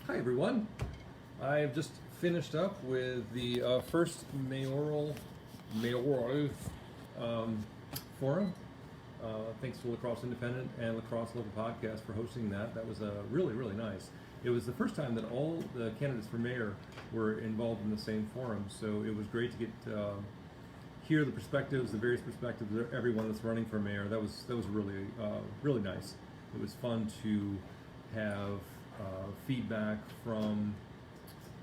Hi everyone. I've just finished up with the first mayoral um, forum. Thanks to La Crosse Independent and La Crosse Local Podcast for hosting that. That was really nice. It was the first time that all the candidates for mayor were involved in the same forum, so it was great to get hear the perspectives, the various perspectives of everyone that's running for mayor. That was really nice. It was fun to have feedback from.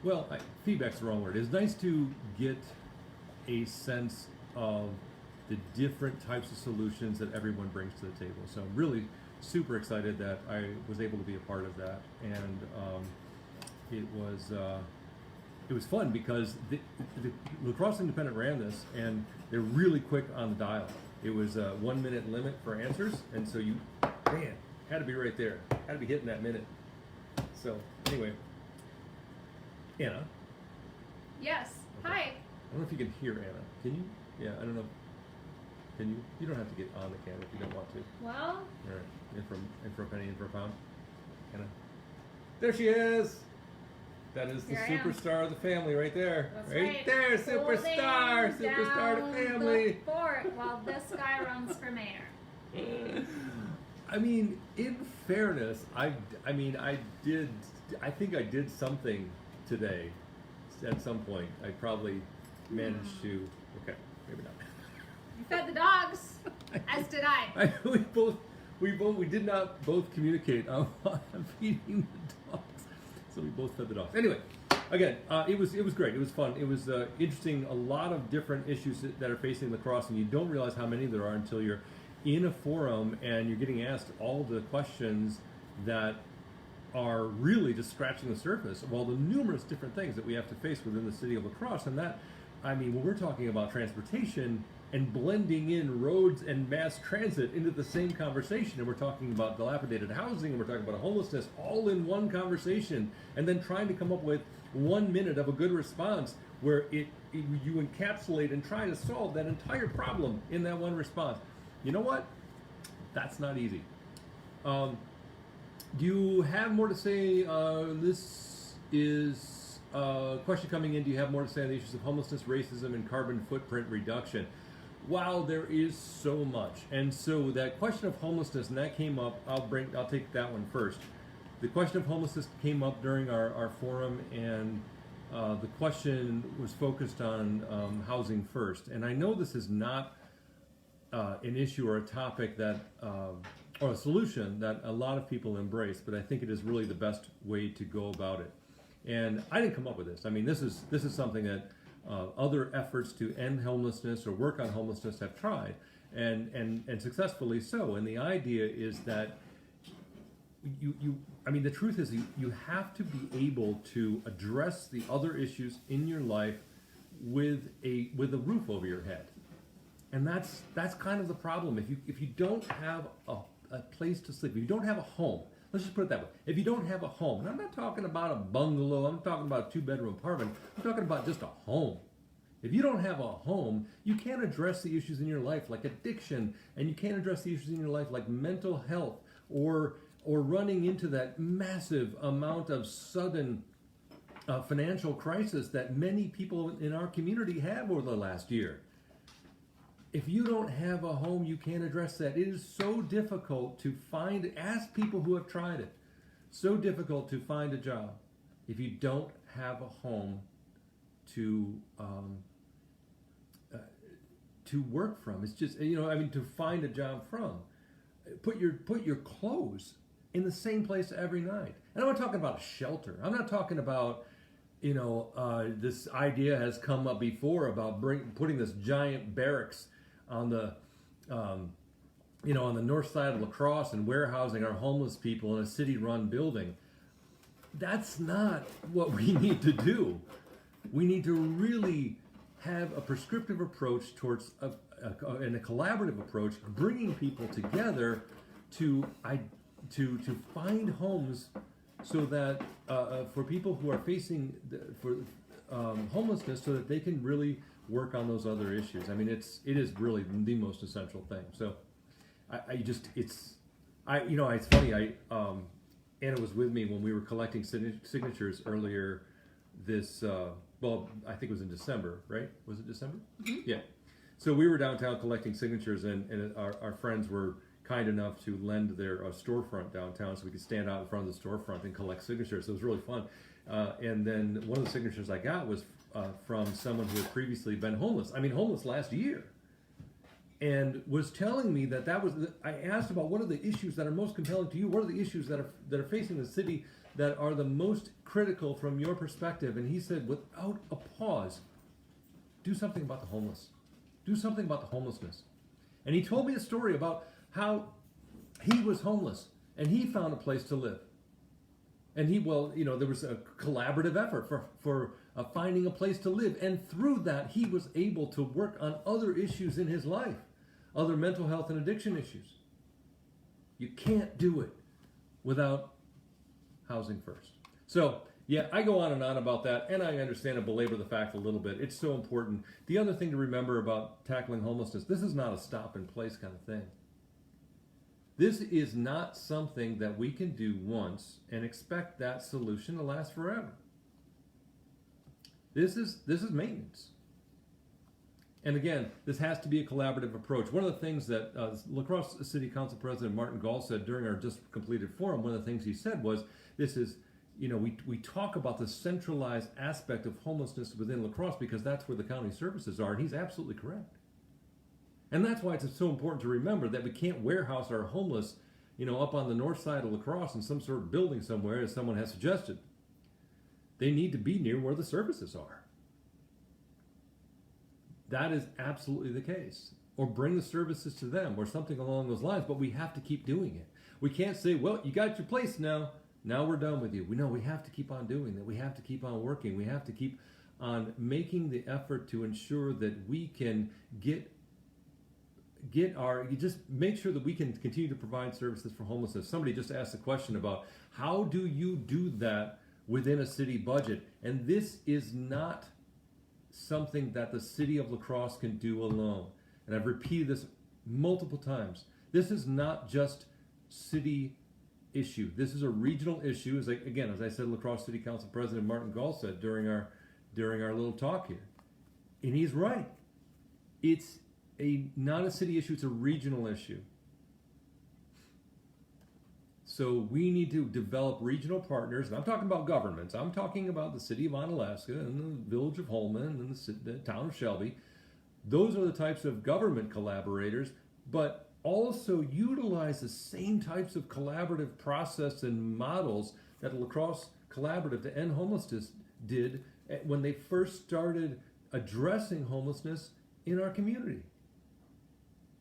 Well, feedback's the wrong word. It's nice to get a sense of the different types of solutions that everyone brings to the table. So I'm really super excited that I was able to be a part of that, and it was fun because the La Crosse Independent ran this, and they're really quick on the dial. It was a 1 minute limit for answers, and so had to be right there, had to be hitting that minute. So anyway, Anna. Yes. Okay. Hi. I don't know if you can hear Anna. Can you? Yeah, I don't know. Can you? You don't have to get on the camera if you don't want to. Well. All right. In for a penny, in for a pound. Anna. There she is. That is the superstar of the family right there. That's right there, superstar of the family. The fort while this guy runs for mayor. I mean, in fairness, I think I did something today. At some point, I probably managed to. Okay, maybe not. You fed the dogs, as did I. We did not both communicate on feeding the dogs, so we both fed the dogs. Anyway, again, it was great. It was fun. It was interesting. A lot of different issues that are facing La Crosse, and you don't realize how many there are until you're in a forum and you're getting asked all the questions that are really just scratching the surface of all the numerous different things that we have to face within the city of La Crosse. And that, I mean, when we're talking about transportation and blending in roads and mass transit into the same conversation, and we're talking about dilapidated housing, and we're talking about homelessness, all in one conversation, and then trying to come up with 1 minute of a good response where you encapsulate and try to solve that entire problem in that one response. You know what? That's not easy. Do you have more to say? This is a question coming in. Do you have more to say on the issues of homelessness, racism, and carbon footprint reduction? Wow, there is so much. And so that question of homelessness, and that came up, I'll take that one first. The question of homelessness came up during our forum, and the question was focused on housing first. And I know this is not an issue or a topic that or a solution that a lot of people embrace, but I think it is really the best way to go about it. And I didn't come up with this. I mean, this is something that other efforts to end homelessness or work on homelessness have tried, and successfully so. And the idea is that I mean, the truth is you have to be able to address the other issues in your life with a roof over your head. And that's kind of the problem. If you don't have a place to sleep, if you don't have a home, let's just put it that way. If you don't have a home, and I'm not talking about a bungalow, I'm talking about a 2-bedroom apartment, I'm talking about just a home. If you don't have a home, you can't address the issues in your life like addiction, and you can't address the issues in your life like mental health, or running into that massive amount of sudden financial crisis that many people in our community have over the last year. If you don't have a home, you can't address that. It is so difficult to find, ask people who have tried it, so difficult to find a job if you don't have a home to work from. It's just, to find a job from. Put your clothes in the same place every night. And I'm not talking about a shelter. I'm not talking about, this idea has come up before about putting this giant barracks on the on the north side of La Crosse and warehousing our homeless people in a city-run building. That's not what we need to do. We need to really have a prescriptive approach towards and a collaborative approach, bringing people together to find homes, so that for people who are facing homelessness, so that they can really work on those other issues. I mean, it is really the most essential thing. So it's funny. Anna was with me when we were collecting signatures earlier this, well, I think it was in December, right? Was it December? Mhm. Yeah. So we were downtown collecting signatures, and our friends were kind enough to lend their storefront downtown so we could stand out in front of the storefront and collect signatures. So it was really fun. And then one of the signatures I got was from someone who had previously been homeless. I mean, homeless last year. And was telling me that was. I asked about what are the issues that are most compelling to you. What are the issues that are facing the city that are the most critical from your perspective? And he said, without a pause, do something about the homeless. Do something about the homelessness. And he told me a story about how he was homeless and he found a place to live. And there was a collaborative effort for finding a place to live. And through that, he was able to work on other issues in his life, other mental health and addiction issues. You can't do it without housing first. So, yeah, I go on and on about that, and I understand and belabor the fact a little bit. It's so important. The other thing to remember about tackling homelessness, this is not a stop and place kind of thing. This is not something that we can do once and expect that solution to last forever. This is maintenance. And again, this has to be a collaborative approach. One of the things that La Crosse City Council President Martin Gall said during our just completed forum, one of the things he said was, we talk about the centralized aspect of homelessness within La Crosse because that's where the county services are, and he's absolutely correct. And that's why it's so important to remember that we can't warehouse our homeless, up on the north side of La Crosse in some sort of building somewhere, as someone has suggested. They need to be near where the services are. That is absolutely the case. Or bring the services to them or something along those lines, but we have to keep doing it. We can't say, well, you got your place now. Now we're done with you. We have to keep on doing that. We have to keep on working. We have to keep on making the effort to ensure that we can just make sure that we can continue to provide services for homelessness. Somebody just asked a question about how do you do that within a city budget? And this is not something that the city of La Crosse can do alone. And I've repeated this multiple times. This is not just city issue. This is a regional issue. As I said, La Crosse City Council President Martin Gall said during our little talk here. And he's right. It's not a city issue, it's a regional issue. So we need to develop regional partners, and I'm talking about governments. I'm talking about the city of Onalaska and the village of Holman and the town of Shelby. Those are the types of government collaborators, but also utilize the same types of collaborative process and models that La Crosse Collaborative to End Homelessness did when they first started addressing homelessness in our community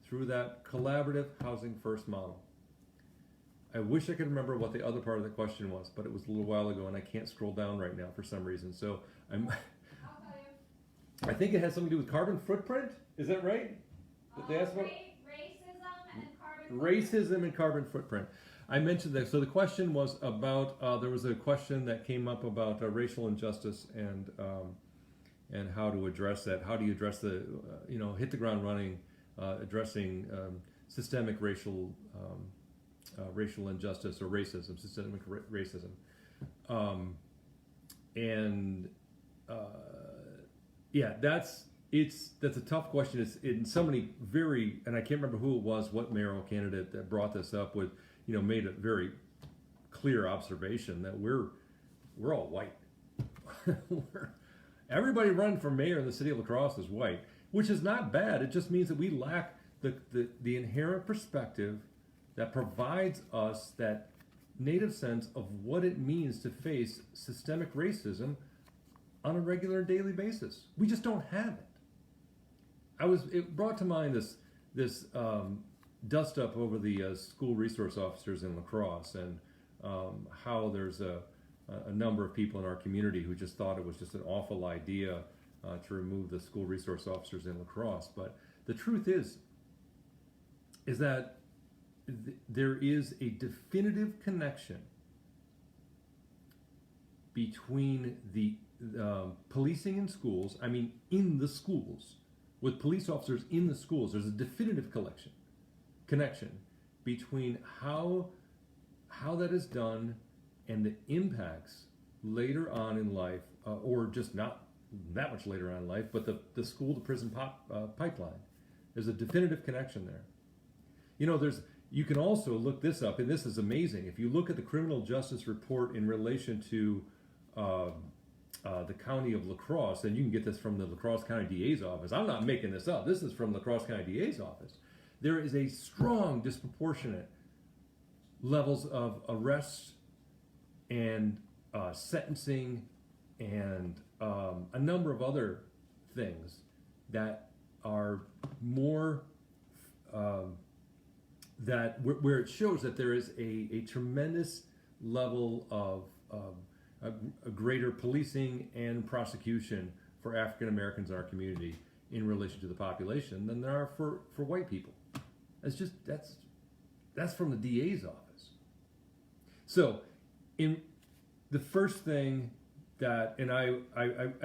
through that collaborative housing first model. I wish I could remember what the other part of the question was, but it was a little while ago and I can't scroll down right now for some reason. So I think it has something to do with carbon footprint. Is that right? That they asked about racism and carbon footprint. I mentioned that. So the question was about, there was a question that came up about racial injustice and how to address that. How do you address hit the ground running, addressing systemic racial injustice or racism, systemic racism. That's a tough question. It's in somebody and I can't remember who it was, what mayoral candidate that brought this up with, made a very clear observation that we're all white. Everybody running for mayor in the city of La Crosse is white, which is not bad. It just means that we lack the inherent perspective that provides us that native sense of what it means to face systemic racism on a regular and daily basis. We just don't have it. It brought to mind this dust up over the school resource officers in La Crosse and how there's a number of people in our community who just thought it was just an awful idea to remove the school resource officers in La Crosse. But the truth is that there is a definitive connection between the policing in schools, in the schools, with police officers in the schools. There's a definitive connection between how that is done and the impacts later on in life, or just not that much later on in life, but the school to prison pipeline. There's a definitive connection there. You can also look this up, and this is amazing. If you look at the criminal justice report in relation to the county of La Crosse, and you can get this from the La Crosse County DA's office. I'm not making this up. This is from La Crosse County DA's office. There is a strong disproportionate levels of arrests and sentencing and a number of other things that are more where it shows that there is a tremendous level of a greater policing and prosecution for African Americans in our community in relation to the population than there are for white people. That's from the DA's office. So, in the first thing that, and I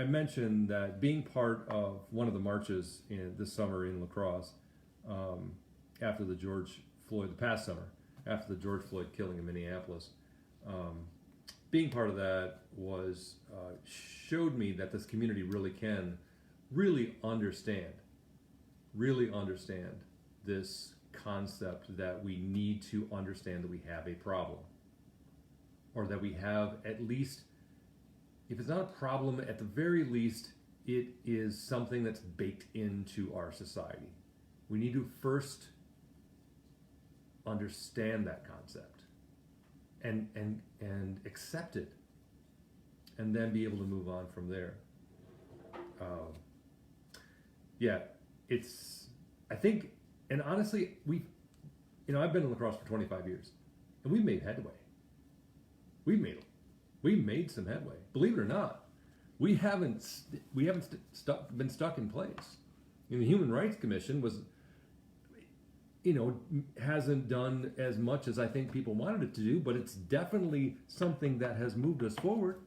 mentioned that being part of one of the marches this summer in La Crosse, after the past summer, after the George Floyd killing in Minneapolis, being part of that showed me that this community really can understand this concept that we need to understand that we have a problem, or that we have, at least, if it's not a problem, at the very least, it is something that's baked into our society. We need to first understand that concept and accept it, and then be able to move on from there. I think, and honestly, I've been in La Crosse for 25 years, and we've made headway. We made some headway. Believe it or not, we haven't been stuck in place. The Human Rights Commission hasn't done as much as I think people wanted it to do, but it's definitely something that has moved us forward.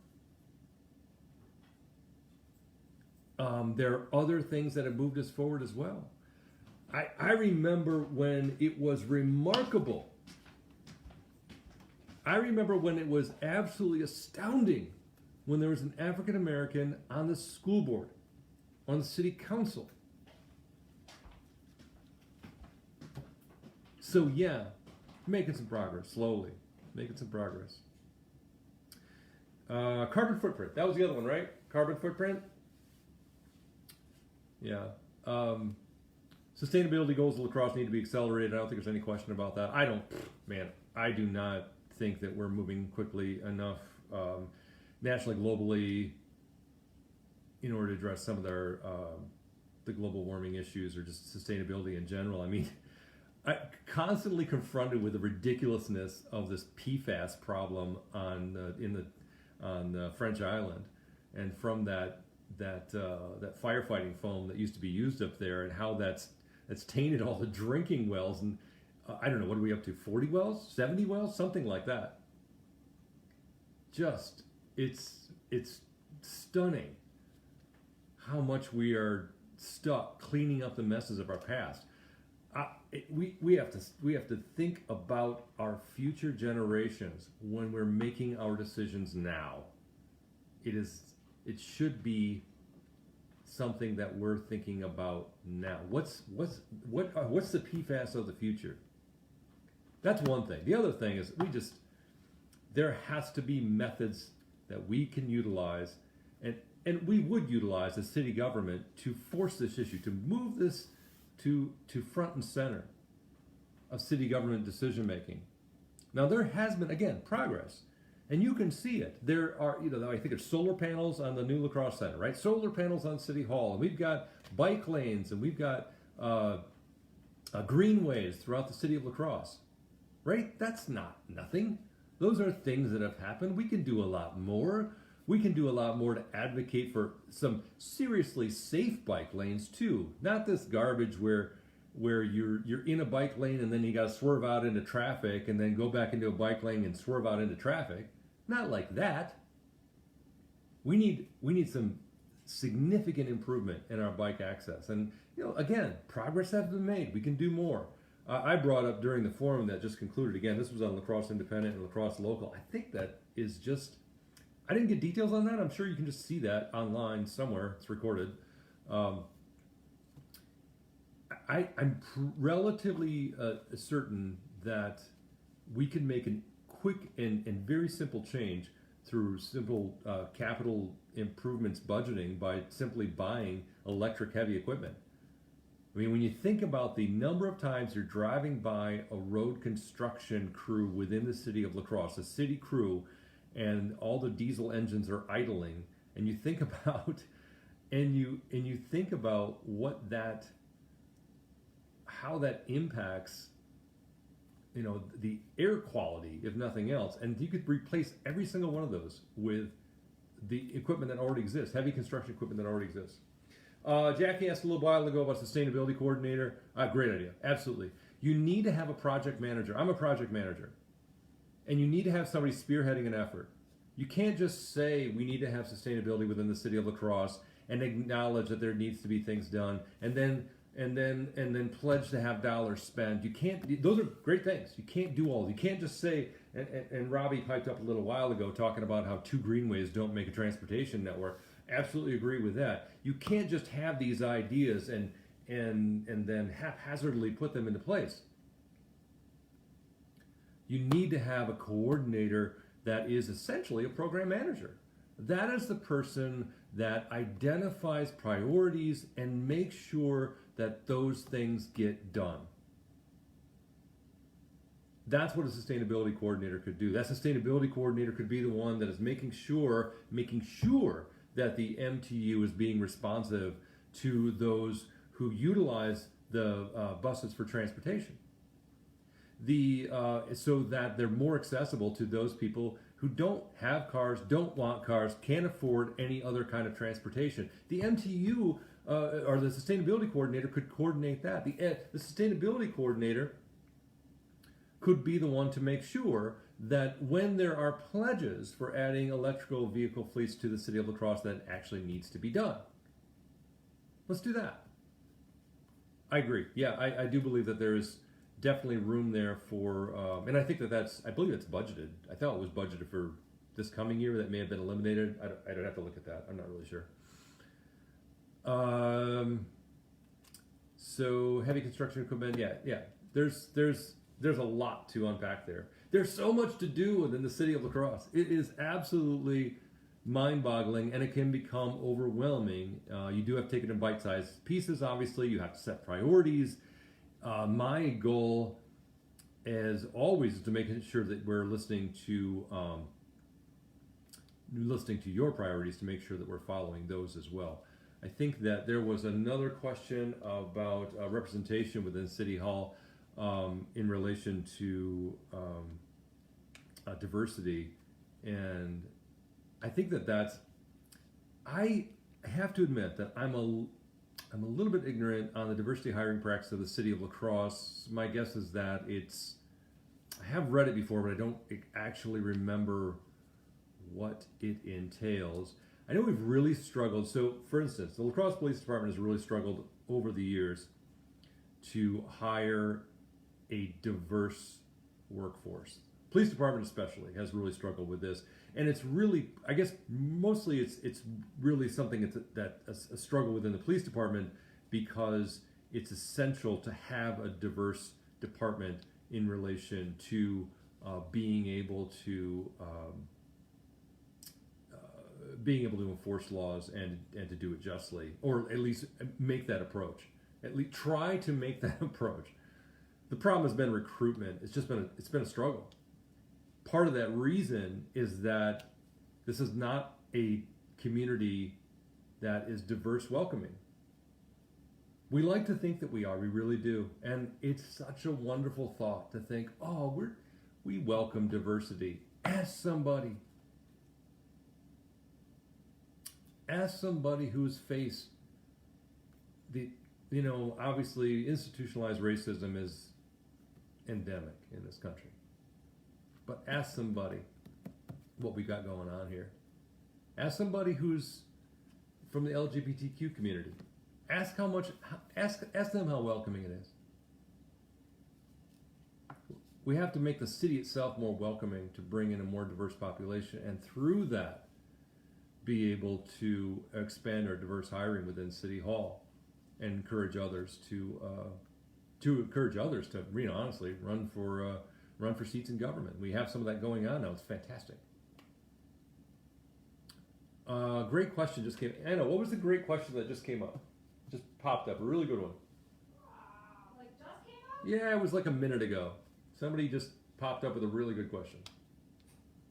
There are other things that have moved us forward as well. I remember when it was remarkable. I remember when it was absolutely astounding when there was an African American on the school board, on the city council. So making some progress, slowly, making some progress. Carbon footprint, that was the other one, right? Carbon footprint? Yeah. Sustainability goals of La Crosse need to be accelerated. I don't think there's any question about that. I do not think that we're moving quickly enough nationally, globally, in order to address some of the global warming issues, or just sustainability in general. I mean, I constantly confronted with the ridiculousness of this PFAS problem on French Island, and from that firefighting foam that used to be used up there, and how that's tainted all the drinking wells. And I don't know, what are we up to? 40 wells, 70 wells, something like that. Just it's stunning how much we are stuck cleaning up the messes of our past. We have to think about our future generations when we're making our decisions now. It should be something that we're thinking about now. What's the PFAS of the future? That's one thing. The other thing is there has to be methods that we can utilize, and we would utilize as city government to force this issue, to move this to front and center of city government decision making. Now, there has been, again, progress, and you can see it. There are, I think it's solar panels on the new La Crosse Center, right? Solar panels on City Hall, and we've got bike lanes, and we've got greenways throughout the city of La Crosse, right? That's not nothing. Those are things that have happened. We can do a lot more. We can do a lot more to advocate for some seriously safe bike lanes too. Not this garbage where you're in a bike lane and then you got to swerve out into traffic and then go back into a bike lane and swerve out into traffic. Not like that. We need some significant improvement in our bike access. And again, progress has been made. We can do more. I brought up during the forum that just concluded, again, this was on La Crosse Independent and La Crosse Local. I think that is just, I didn't get details on that. I'm sure you can just see that online somewhere. It's recorded. I'm relatively certain that we can make a quick and very simple change through simple capital improvements budgeting by simply buying electric heavy equipment. I mean, when you think about the number of times you're driving by a road construction crew within the city of La Crosse, a city crew, and all the diesel engines are idling, and you think about what that, how that impacts, you know, the air quality, if nothing else, and you could replace every single one of those with the equipment that already exists, heavy construction equipment that already exists. Jackie asked a little while ago about sustainability coordinator. Great idea, absolutely. You need to have a project manager. I'm a project manager, and you need to have somebody spearheading an effort. You can't just say we need to have sustainability within the city of La Crosse and acknowledge that there needs to be things done, and then pledge to have dollars spent. You can't. Those are great things. You can't do all. You can't just say. And Robbie piped up a little while ago talking about how 2 greenways don't make a transportation network. Absolutely agree with that. You can't just have these ideas and then haphazardly put them into place. You need to have a coordinator that is essentially a program manager. That is the person that identifies priorities and makes sure that those things get done. That's what a sustainability coordinator could do. That sustainability coordinator could be the one that is making sure that the MTU is being responsive to those who utilize the buses for transportation. So that they're more accessible to those people who don't have cars, don't want cars, can't afford any other kind of transportation. The MTU or the sustainability coordinator could coordinate that. The sustainability coordinator could be the one to make sure that when there are pledges for adding electrical vehicle fleets to the city of La Crosse, that actually needs to be done. Let's do that. I agree. Yeah, I do believe that there is definitely room there for, and I think I believe it's budgeted. I thought it was budgeted for this coming year. That may have been eliminated. I'd have to look at that. I'm not really sure. So heavy construction equipment, yeah. There's a lot to unpack there. There's so much to do within the city of La Crosse. It is absolutely mind-boggling, and it can become overwhelming. You do have to take it in bite-sized pieces, obviously. You have to set priorities. My goal, as always, is to make sure that we're listening to your priorities, to make sure that we're following those as well. I think that there was another question about representation within City Hall in relation to diversity, and I think that's. I have to admit that I'm a little bit ignorant on the diversity hiring practice of the city of La Crosse. My guess is that I have read it before, but I don't actually remember what it entails. I know we've really struggled. So, for instance, the La Crosse Police Department has really struggled over the years to hire a diverse workforce. Police Department especially has really struggled with this. And it's really, I guess, mostly it's really something that's a struggle within the police department, because it's essential to have a diverse department in relation to being able to enforce laws and to do it justly, or at least make that approach. At least try to make that approach. The problem has been recruitment. It's been a struggle. Part of that reason is that this is not a community that is diverse welcoming. We like to think that we are, we really do. And it's such a wonderful thought to think, oh, we welcome diversity. Ask somebody who's faced obviously institutionalized racism is endemic in this country. But ask somebody what we got going on here. Ask somebody who's from the LGBTQ community. Ask them how welcoming it is. we have to make the city itself more welcoming to bring in a more diverse population, and through that, be able to expand our diverse hiring within City Hall, and encourage others to honestly run for seats in government. We have some of that going on now. It's fantastic. Great question just came. Anna, what was the great question that just came up? Just popped up. A really good one. Like just came up? Yeah, it was like a minute ago. Somebody just popped up with a really good question.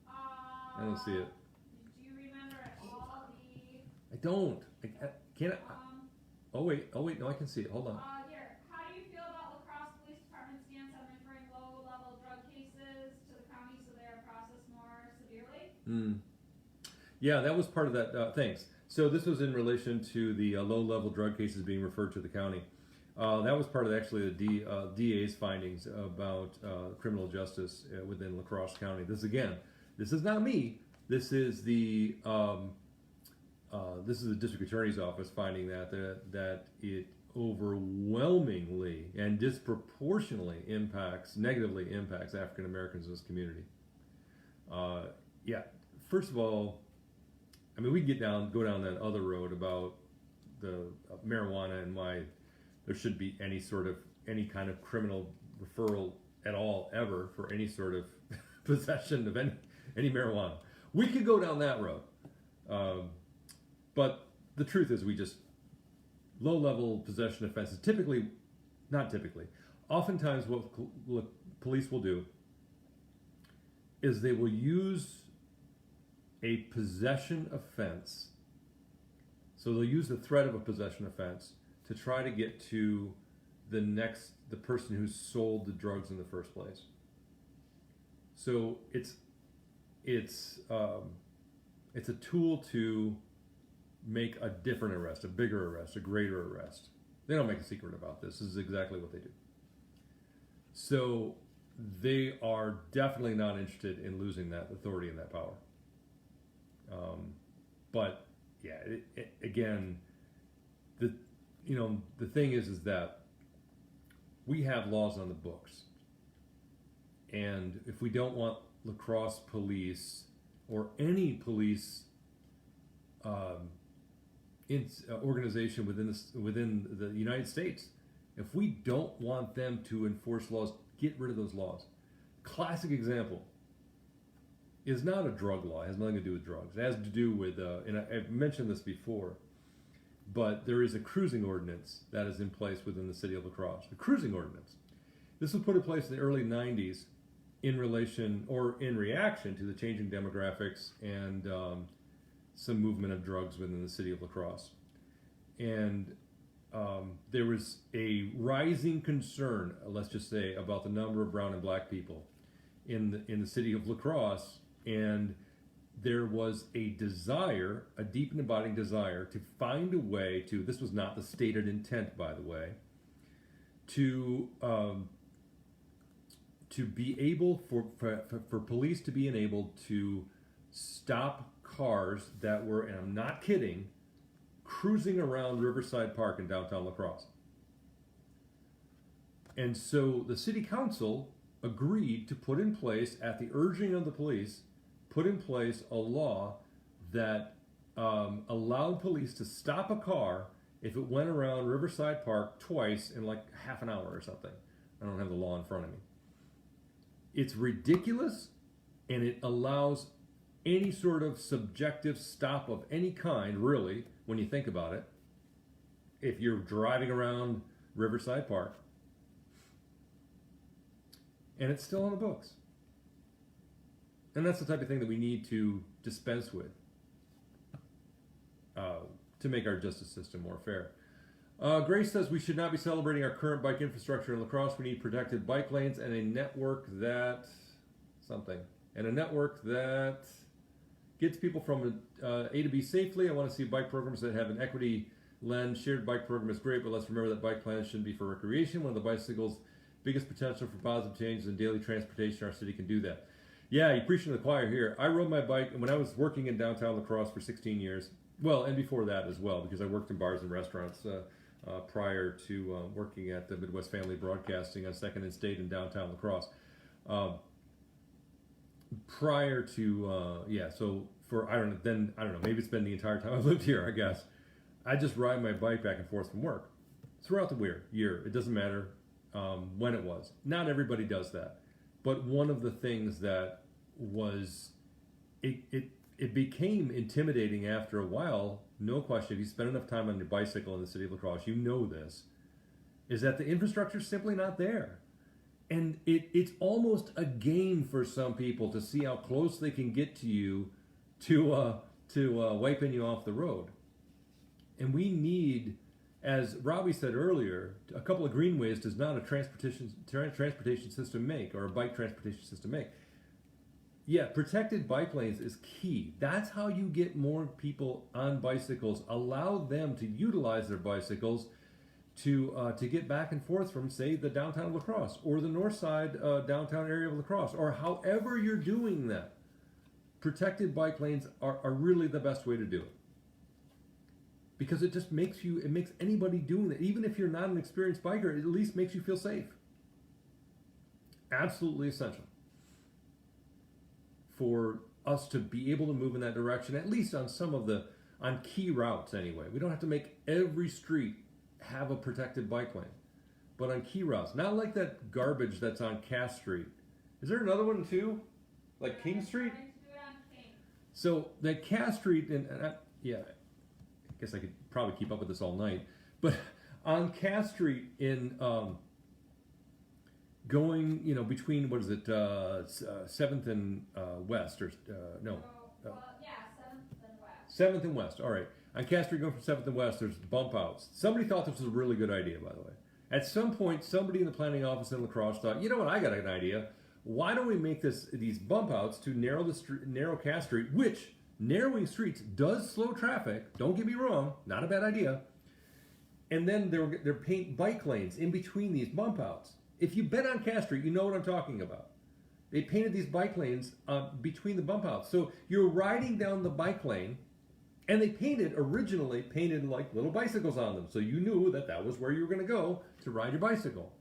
I don't see it. Do you remember at all the? I don't. I can't. Oh wait. No, I can see it. Hold on. Here. How do you feel about La Crosse Police Department's stance on referring low-level drug cases to the county so they are processed more severely? Yeah, that was part of that. Thanks. So this was in relation to the low-level drug cases being referred to the county. That was part of actually the DA's findings about criminal justice within La Crosse County. This is not me. This is the district attorney's office finding that it overwhelmingly and disproportionately negatively impacts African Americans in this community. Yeah. First of all, I mean, we can go down that other road about the marijuana and why there should be any kind of criminal referral at all ever for any sort of possession of any marijuana. We could go down that road, but the truth is, low-level possession offenses oftentimes what police will do is they will use a possession offense. So they'll use the threat of a possession offense to try to get to the person who sold the drugs in the first place. So it's a tool to make a different arrest, a bigger arrest, a greater arrest. They don't make a secret about this. This is exactly what they do. So they are definitely not interested in losing that authority and that power. But yeah, again, the thing is that we have laws on the books, and if we don't want La Crosse police or any police organization within the United States, if we don't want them to enforce laws, get rid of those laws. Classic example is not a drug law. It has nothing to do with drugs. It has to do with, and I've mentioned this before, but there is a cruising ordinance that is in place within the city of La Crosse. The cruising ordinance. This was put in place in the early 90s in reaction to the changing demographics and some movement of drugs within the city of La Crosse. And there was a rising concern, let's just say, about the number of brown and black people in the city of La Crosse, and there was a deep and abiding desire to find a way to, this was not the stated intent, by the way, to be able for police to be enabled to stop cars that were, and I'm not kidding, cruising around Riverside Park in downtown La Crosse. And so the city council agreed to put in place, at the urging of the police, put in place a law that allowed police to stop a car if it went around Riverside Park twice in like half an hour or something. I don't have the law in front of me. It's ridiculous, and it allows any sort of subjective stop of any kind, really, when you think about it. If you're driving around Riverside Park, and it's still on the books. And that's the type of thing that we need to dispense with to make our justice system more fair. Grace says we should not be celebrating our current bike infrastructure in La Crosse. We need protected bike lanes and a network that gets people from A to B safely. I want to see bike programs that have an equity lens. Shared bike program is great, but let's remember that bike plans shouldn't be for recreation. One of the bicycle's biggest potential for positive changes in daily transportation, our city can do that. Yeah, you're preaching to the choir here. I rode my bike when I was working in downtown La Crosse for 16 years. Well, and before that as well, because I worked in bars and restaurants prior to working at the Midwest Family Broadcasting on 2nd and State in downtown La Crosse. Prior to so for I don't know, maybe it's been the entire time I've lived here, I guess. I just ride my bike back and forth from work throughout the year. It doesn't matter when it was. Not everybody does that, but one of the things that was it became intimidating after a while. No question. If you spend enough time on your bicycle in the city of La Crosse, you know this. Is that the infrastructure is simply not there. And it's almost a game for some people to see how close they can get to you to wiping you off the road. And we need, as Robbie said earlier, a couple of greenways does not a transportation system make, or a bike transportation system make. Yeah, protected bike lanes is key. That's how you get more people on bicycles. Allow them to utilize their bicycles to get back and forth from, say, the downtown of La Crosse or the north side downtown area of La Crosse, or however you're doing that. Protected bike lanes are really the best way to do it, because it just makes anybody doing it, even if you're not an experienced biker, it at least makes you feel safe. Absolutely essential for us to be able to move in that direction, at least on on key routes anyway. We don't have to make every street have a protected bike lane, but on key routes, not like that garbage that's on Cass Street. Is there another one too, like King Street? So that Cass Street, I guess I could probably keep up with this all night, but on Cass Street in going, between, what is it, 7th and West, or no? 7th and West. 7th and West, all right. On Cass Street going from 7th and West, there's bump outs. Somebody thought this was a really good idea, by the way. At some point, somebody in the planning office in La Crosse thought, you know what, I got an idea. Why don't we make these bump outs to narrow Cass Street, which narrowing streets does slow traffic. Don't get me wrong, not a bad idea. And then they're paint bike lanes in between these bump outs. If you've been on Cass Street, you know what I'm talking about. They painted these bike lanes between the bump outs. So you're riding down the bike lane, and they originally painted like little bicycles on them. So you knew that was where you were going to go to ride your bicycle.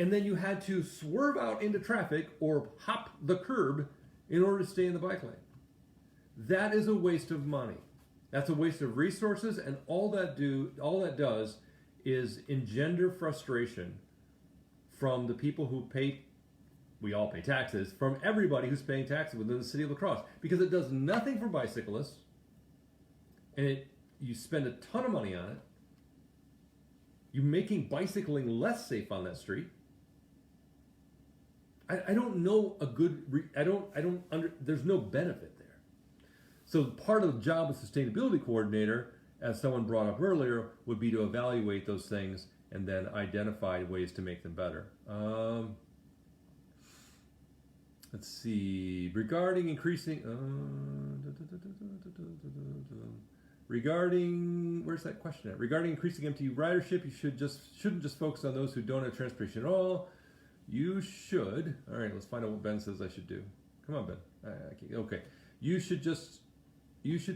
And then you had to swerve out into traffic or hop the curb in order to stay in the bike lane. That is a waste of money. That's a waste of resources, and all that does is engender frustration from the people who pay. We all pay taxes, from everybody who's paying taxes within the city of La Crosse, because it does nothing for bicyclists, and you spend a ton of money on it. You're making bicycling less safe on that street. I don't know there's no benefit there. So part of the job of sustainability coordinator, as someone brought up earlier, would be to evaluate those things and then identify ways to make them better. Let's see. Regarding increasing, where's that question at? Regarding increasing MTU ridership, you shouldn't just focus on those who don't have transportation at all. You should. All right, let's find out what Ben says I should do. Come on, Ben. Okay. You should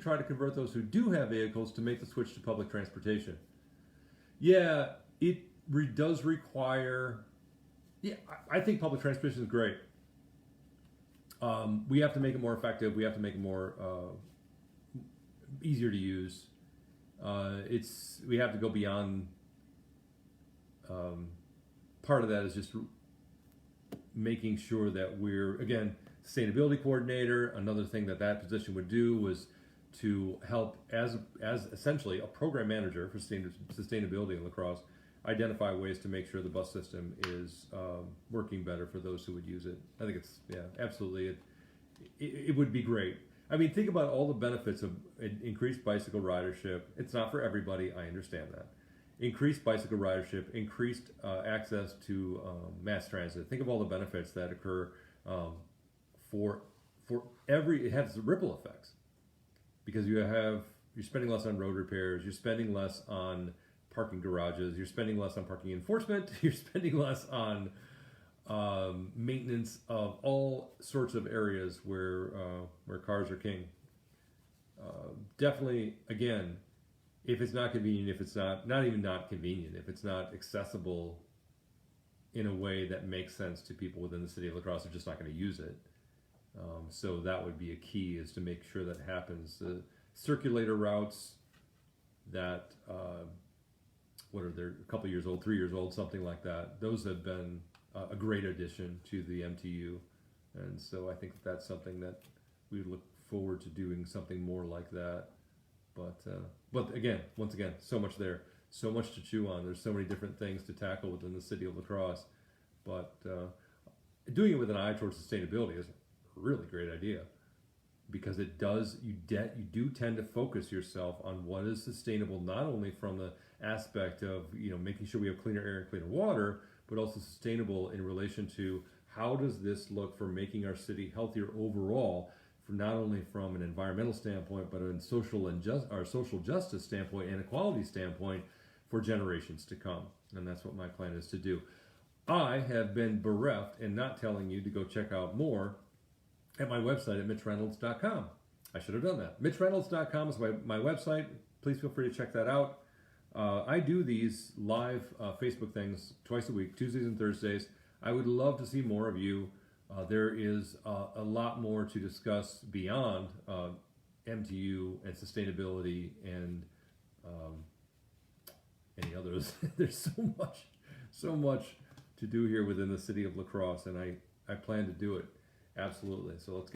try to convert those who do have vehicles to make the switch to public transportation. Yeah, it does require. Yeah, I think public transportation is great. We have to make it more effective. We have to make it more easier to use. We have to go beyond. Part of that is just making sure that we're, again, sustainability coordinator. Another thing that position would do was to help as essentially a program manager for sustainability in La Crosse, identify ways to make sure the bus system is working better for those who would use it. I think absolutely. It would be great. I mean, think about all the benefits of increased bicycle ridership. It's not for everybody. I understand that. Increased bicycle ridership, increased access to mass transit. Think of all the benefits that occur for it has ripple effects, because you're spending less on road repairs, you're spending less on parking garages, you're spending less on parking enforcement, you're spending less on maintenance of all sorts of areas where cars are king. Definitely, again, if it's not convenient, if it's not even not convenient, if it's not accessible, in a way that makes sense to people within the city of La Crosse. They're just not going to use it. So that would be a key, is to make sure that happens. The circulator routes that, what are they, a couple years old, 3 years old, something like that. Those have been a great addition to the MTU. And so I think that's something that we look forward to doing, something more like that. But again, once again, so much there, so much to chew on. There's so many different things to tackle within the city of La Crosse. But doing it with an eye towards sustainability is a really great idea, because it does, you do tend to focus yourself on what is sustainable, not only from the aspect of, you know, making sure we have cleaner air and cleaner water, but also sustainable in relation to how does this look for making our city healthier overall, for not only from an environmental standpoint, but a social justice standpoint and equality standpoint for generations to come. And that's what my plan is to do. I have been bereft in not telling you to go check out more at my website at mitchreynolds.com. I should have done that. mitchreynolds.com is my website. Please feel free to check that out. I do these live Facebook things twice a week, Tuesdays and Thursdays. I would love to see more of you. There is a lot more to discuss beyond MTU and sustainability and any others. There's so much to do here within the city of La Crosse, and I plan to do it. Absolutely. So let's get